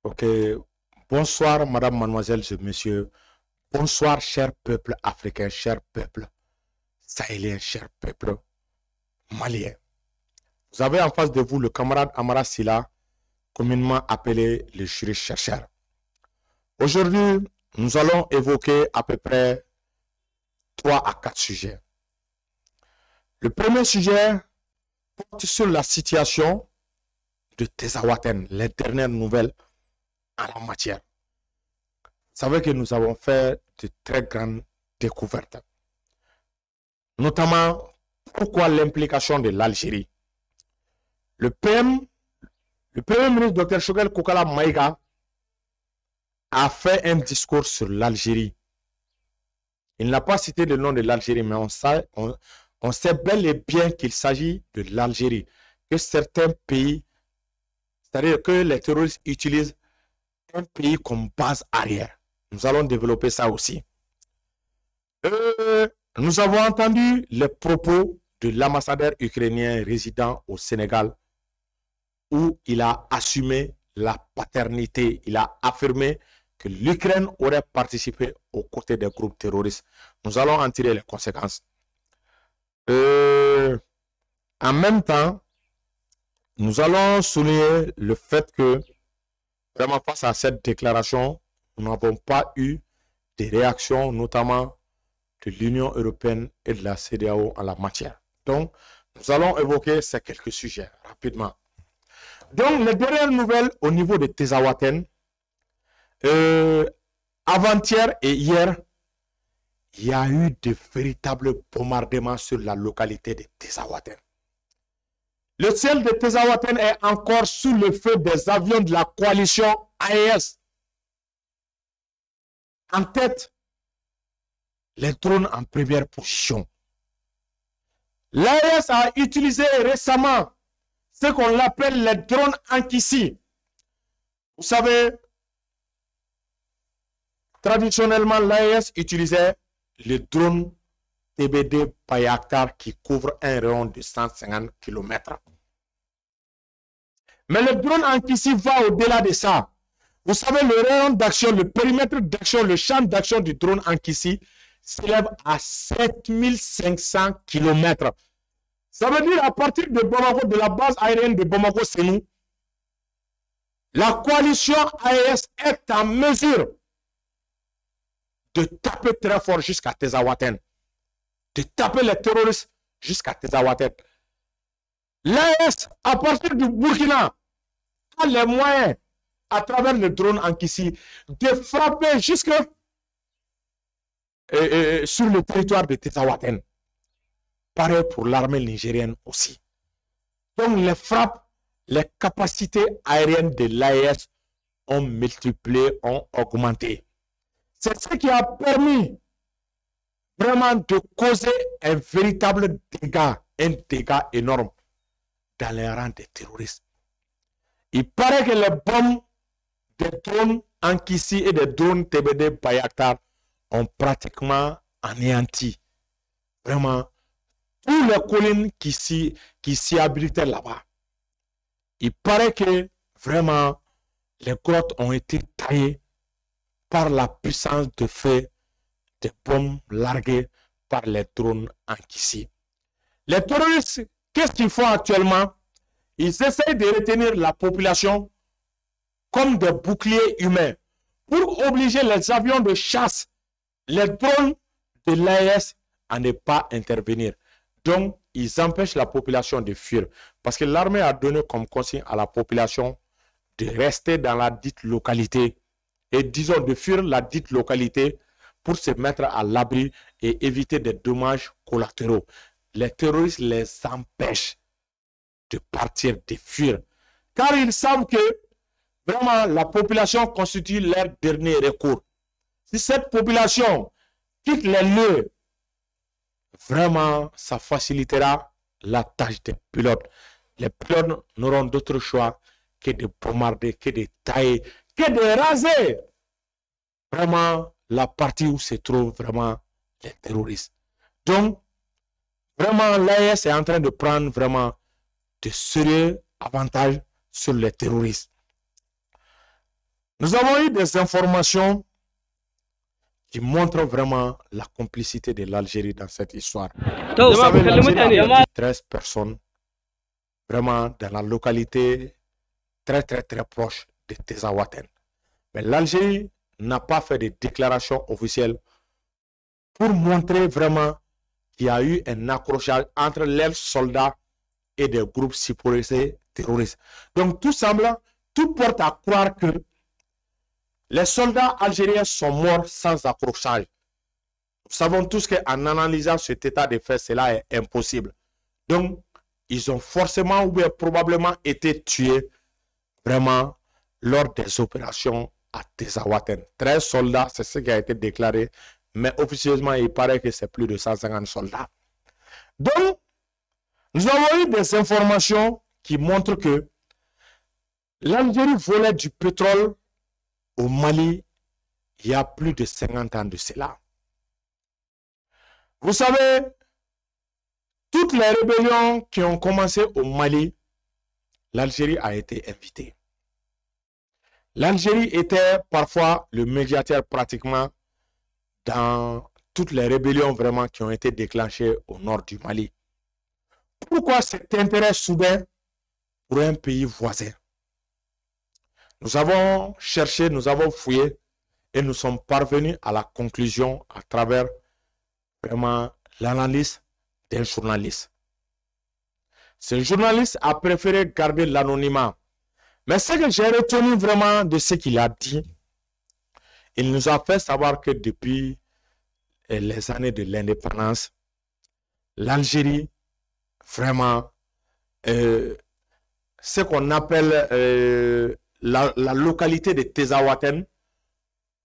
Ok. Bonsoir, madame, mademoiselle, monsieur. Bonsoir, cher peuple africain, cher peuple sahélien, cher peuple malien. Vous avez en face de vous le camarade Amara Silla, communément appelé le juriste chercheur. Aujourd'hui, nous allons évoquer à peu près 3 à 4 sujets. Le premier sujet porte sur la situation de Tezawaten, les dernières nouvelles en la matière. Vous savez que nous avons fait de très grandes découvertes. Notamment, pourquoi l'implication de l'Algérie. Le Premier ministre Dr Choguel Koukala Maïga a fait un discours sur l'Algérie. Il n'a pas cité le nom de l'Algérie, mais on sait bel et bien qu'il s'agit de l'Algérie. Que certains pays, c'est-à-dire que les terroristes utilisent un pays comme base arrière. Nous allons développer ça aussi. Nous avons entendu les propos de l'ambassadeur ukrainien résident au Sénégal où il a assumé la paternité. Il a affirmé que l'Ukraine aurait participé aux côtés des groupes terroristes. Nous allons en tirer les conséquences. En même temps, nous allons souligner le fait que, vraiment face à cette déclaration, nous n'avons pas eu de réactions, notamment de l'Union européenne et de la CEDEAO en la matière. Donc, nous allons évoquer ces quelques sujets rapidement. Donc, les dernières nouvelles au niveau de Tezawaten, avant-hier et hier, il y a eu de véritables bombardements sur la localité de Tezawaten. Le ciel de Tezawaten est encore sous le feu des avions de la coalition AES. En tête, les drones en première position. L'AES a utilisé récemment ce qu'on appelle les drones Ankissi. Vous savez, traditionnellement, l'AES utilisait les drones TBD Bayaktar qui couvrent un rayon de 150 km. Mais le drone Ankissi va au-delà de ça. Vous savez, le rayon d'action, le périmètre d'action, le champ d'action du drone Ankissi s'élève à 7500 km. Ça veut dire à partir de Bamako, de la base aérienne de Bamako, c'est nous. La coalition AES est en mesure de taper très fort jusqu'à Tezawaten. De taper les terroristes jusqu'à Tezawaten. L'AES, à partir du Burkina, a les moyens, à travers le drone Ankissi, de frapper jusque sur le territoire de Tezawaten. Pareil pour l'armée nigérienne aussi. Donc les frappes, les capacités aériennes de l'AES ont multiplié, ont augmenté. C'est ce qui a permis vraiment de causer un véritable dégât, un dégât énorme dans les rangs des terroristes. Il paraît que les bombes des drones Ankissi et des drones TBD Bayaktar ont pratiquement anéanti vraiment tous les collines qui s'y habilitaient là-bas. Il paraît que vraiment les grottes ont été taillées par la puissance de feu des bombes larguées par les drones Ankissi. Les terroristes, qu'est-ce qu'ils font actuellement? Ils essayent de retenir la population comme des boucliers humains pour obliger les avions de chasse, les drones de l'AES à ne pas intervenir. Donc, ils empêchent la population de fuir. Parce que l'armée a donné comme consigne à la population de rester dans la dite localité et, disons, de fuir la dite localité pour se mettre à l'abri et éviter des dommages collatéraux. Les terroristes les empêchent de partir, de fuir. Car ils savent que vraiment la population constitue leur dernier recours. Si cette population quitte les lieux, vraiment, ça facilitera la tâche des pilotes. Les pilotes n'auront d'autre choix que de bombarder, que de tailler, que de raser vraiment la partie où se trouvent vraiment les terroristes. Donc, vraiment, l'AES est en train de prendre vraiment de sérieux avantages sur les terroristes. Nous avons eu des informations qui montrent vraiment la complicité de l'Algérie dans cette histoire. Vous savez, l'Algérie a perdu 13 personnes vraiment dans la localité très proche de Tezawaten. Mais l'Algérie n'a pas fait de déclaration officielle pour montrer vraiment qu'il y a eu un accrochage entre leurs soldats et des groupes sécurisés terroristes. Donc tout porte à croire que les soldats algériens sont morts sans accrochage. Nous savons tous qu'en analysant cet état de fait, cela est impossible. Donc, ils ont forcément ou bien probablement été tués vraiment lors des opérations à Tezawaten. 13 soldats, c'est ce qui a été déclaré, mais officieusement, il paraît que c'est plus de 150 soldats. Donc, nous avons eu des informations qui montrent que l'Algérie volait du pétrole au Mali il y a plus de 50 ans de cela. Vous savez, toutes les rébellions qui ont commencé au Mali, l'Algérie a été invitée. L'Algérie était parfois le médiateur pratiquement dans toutes les rébellions vraiment qui ont été déclenchées au nord du Mali. Pourquoi cet intérêt soudain pour un pays voisin? Nous avons cherché, nous avons fouillé et nous sommes parvenus à la conclusion à travers vraiment l'analyse d'un journaliste. Ce journaliste a préféré garder l'anonymat. Mais ce que j'ai retenu vraiment de ce qu'il a dit, il nous a fait savoir que depuis les années de l'indépendance, l'Algérie, vraiment, ce qu'on appelle la localité de Tezawaten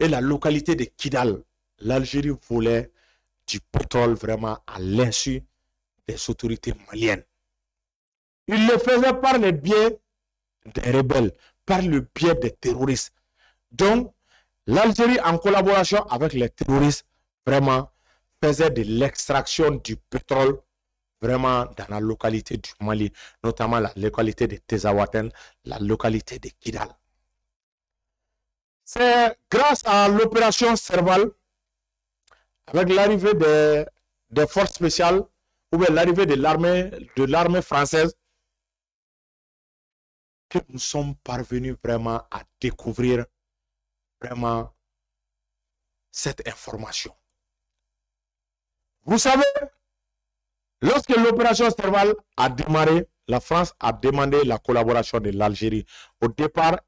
et la localité de Kidal, l'Algérie volait du pétrole vraiment à l'insu des autorités maliennes. Il le faisait par le biais des rebelles, par le biais des terroristes. Donc, l'Algérie, en collaboration avec les terroristes, vraiment faisait de l'extraction du pétrole vraiment dans la localité du Mali, notamment la localité de Tezawaten, la localité de Kidal. C'est grâce à l'opération Serval, avec l'arrivée des forces spéciales, ou bien l'arrivée de l'armée française, que nous sommes parvenus vraiment à découvrir vraiment cette information. Vous savez, lorsque l'opération Serval a démarré, la France a demandé la collaboration de l'Algérie. Au départ,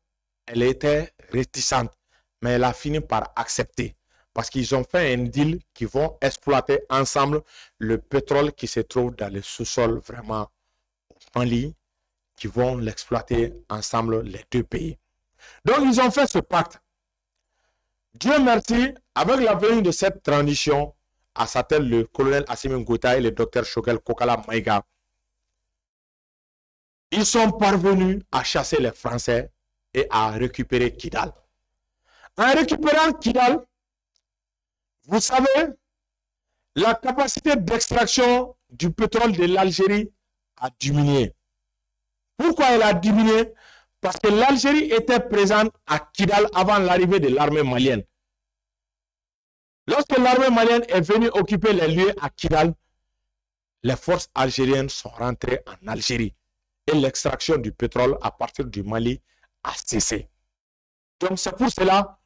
elle était réticente, mais elle a fini par accepter. Parce qu'ils ont fait un deal qui vont exploiter ensemble le pétrole qui se trouve dans le sous-sol vraiment au Mali, qui vont l'exploiter ensemble les deux pays. Donc ils ont fait ce pacte. Dieu merci, avec la venue de cette transition, à sa tête le colonel Assimi Goïta et le docteur Choguel Kokala Maïga, ils sont parvenus à chasser les Français et à récupérer Kidal. En récupérant Kidal, vous savez, la capacité d'extraction du pétrole de l'Algérie a diminué. Pourquoi elle a diminué? Parce que l'Algérie était présente à Kidal avant l'arrivée de l'armée malienne. Lorsque l'armée malienne est venue occuper les lieux à Kidal, les forces algériennes sont rentrées en Algérie et l'extraction du pétrole à partir du Mali a cessé. Donc c'est pour cela,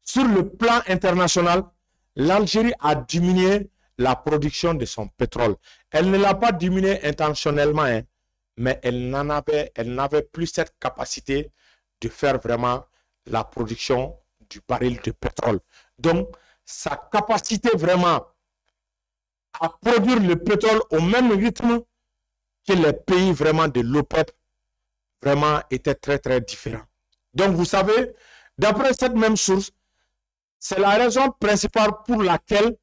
sur le plan international, l'Algérie a diminué la production de son pétrole. Elle ne l'a pas diminué intentionnellement, hein, mais elle n'avait plus cette capacité de faire vraiment la production du baril de pétrole. Donc, sa capacité vraiment à produire le pétrole au même rythme que les pays vraiment de l'OPEP vraiment était très différent. Donc, vous savez, d'après cette même source, c'est la raison principale pour laquelle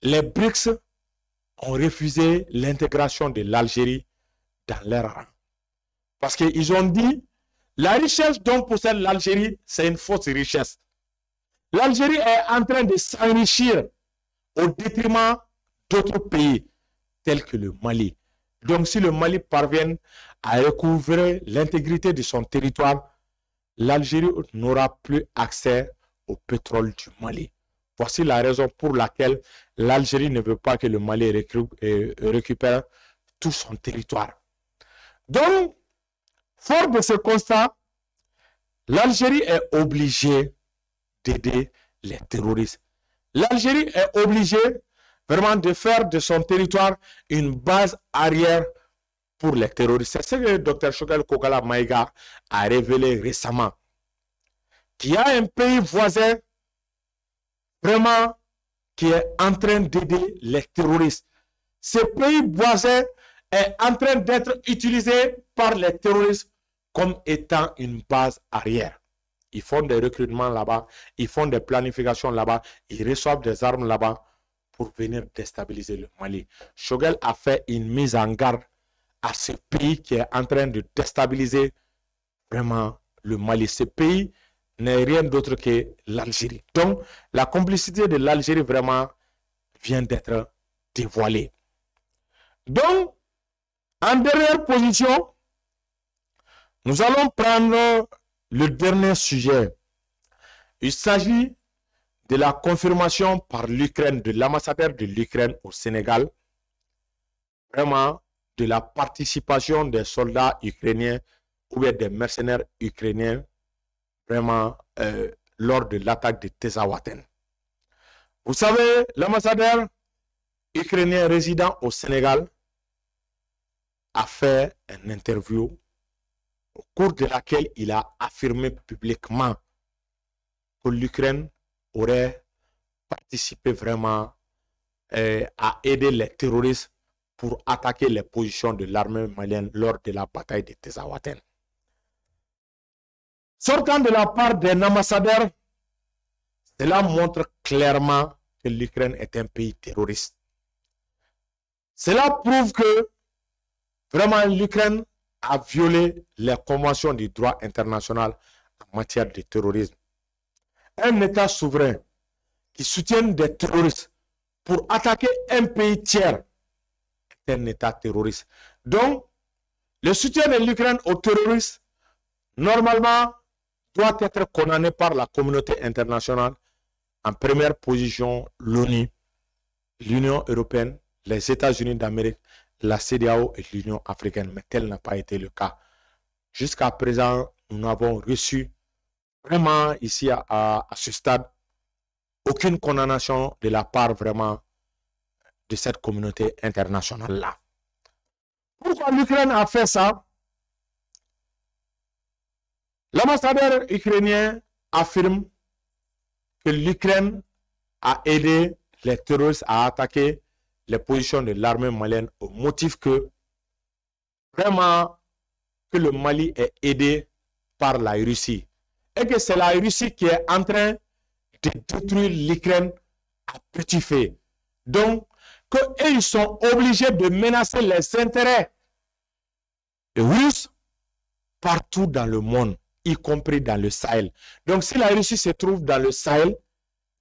les BRICS ont refusé l'intégration de l'Algérie dans leur rang. Parce qu'ils ont dit, la richesse dont possède l'Algérie, c'est une fausse richesse. L'Algérie est en train de s'enrichir au détriment d'autres pays, tels que le Mali. Donc si le Mali parvient à recouvrer l'intégrité de son territoire, l'Algérie n'aura plus accès au pétrole du Mali. Voici la raison pour laquelle l'Algérie ne veut pas que le Mali récupère tout son territoire. Donc, fort de ce constat, l'Algérie est obligée d'aider les terroristes. L'Algérie est obligée vraiment de faire de son territoire une base arrière pour les terroristes. C'est ce que le Dr Choguel Kokala Maïga a révélé récemment. Qu'il y a un pays voisin vraiment qui est en train d'aider les terroristes. Ce pays voisin est en train d'être utilisé par les terroristes comme étant une base arrière. Ils font des recrutements là-bas, ils font des planifications là-bas, ils reçoivent des armes là-bas pour venir déstabiliser le Mali. Choguel a fait une mise en garde à ce pays qui est en train de déstabiliser vraiment le Mali. Ce pays n'est rien d'autre que l'Algérie. Donc, la complicité de l'Algérie vraiment vient d'être dévoilée. Donc, en dernière position, nous allons prendre le dernier sujet. Il s'agit de la confirmation par l'Ukraine, de l'ambassadeur de l'Ukraine au Sénégal, vraiment de la participation des soldats ukrainiens ou bien des mercenaires ukrainiens vraiment lors de l'attaque de Tezawaten. Vous savez, l'ambassadeur ukrainien résident au Sénégal a fait une interview au cours de laquelle il a affirmé publiquement que l'Ukraine aurait participé vraiment à aider les terroristes pour attaquer les positions de l'armée malienne lors de la bataille de Tezawaten. Sortant de la part d'un ambassadeur, cela montre clairement que l'Ukraine est un pays terroriste. Cela prouve que vraiment l'Ukraine a violé les conventions du droit international en matière de terrorisme. Un État souverain qui soutient des terroristes pour attaquer un pays tiers est un État terroriste. Donc, le soutien de l'Ukraine aux terroristes, normalement, doit être condamné par la communauté internationale. En première position, l'ONU, l'Union européenne, les États-Unis d'Amérique, la CEDEAO et l'Union africaine. Mais tel n'a pas été le cas. Jusqu'à présent, nous n'avons reçu vraiment ici à ce stade aucune condamnation de la part vraiment de cette communauté internationale-là. Pourquoi l'Ukraine a fait ça? L'ambassadeur ukrainien affirme que l'Ukraine a aidé les terroristes à attaquer les positions de l'armée malienne au motif que vraiment que le Mali est aidé par la Russie et que c'est la Russie qui est en train de détruire l'Ukraine à petit feu. Donc, qu'ils sont obligés de menacer les intérêts russes partout dans le monde, y compris dans le Sahel. Donc, si la Russie se trouve dans le Sahel,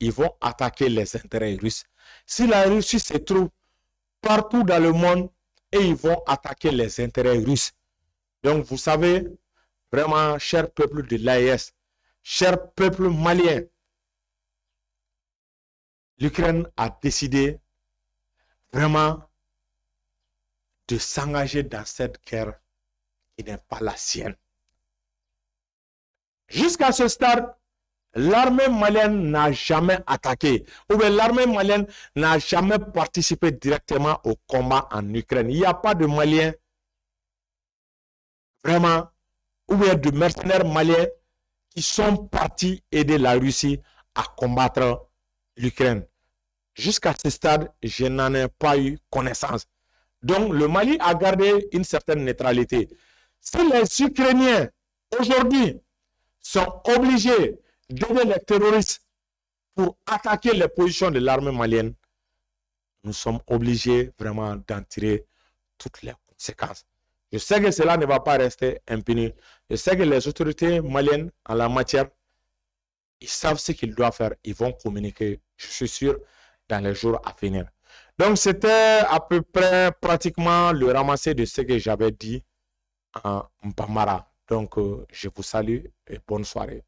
ils vont attaquer les intérêts russes. Si la Russie se trouve partout dans le monde, et ils vont attaquer les intérêts russes. Donc, vous savez, vraiment, cher peuple de l'AES, cher peuple malien, l'Ukraine a décidé vraiment de s'engager dans cette guerre qui n'est pas la sienne. Jusqu'à ce stade, l'armée malienne n'a jamais attaqué, ou bien l'armée malienne n'a jamais participé directement au combat en Ukraine. Il n'y a pas de Maliens, vraiment, ou bien de mercenaires maliens qui sont partis aider la Russie à combattre l'Ukraine. Jusqu'à ce stade, je n'en ai pas eu connaissance. Donc, le Mali a gardé une certaine neutralité. Si les Ukrainiens, aujourd'hui, sont obligés d'aider les terroristes pour attaquer les positions de l'armée malienne, nous sommes obligés vraiment d'en tirer toutes les conséquences. Je sais que cela ne va pas rester impuni. Je sais que les autorités maliennes en la matière, ils savent ce qu'ils doivent faire. Ils vont communiquer, je suis sûr, dans les jours à venir. Donc, c'était à peu près pratiquement le ramassé de ce que j'avais dit en Mpamara. Donc, je vous salue et bonne soirée.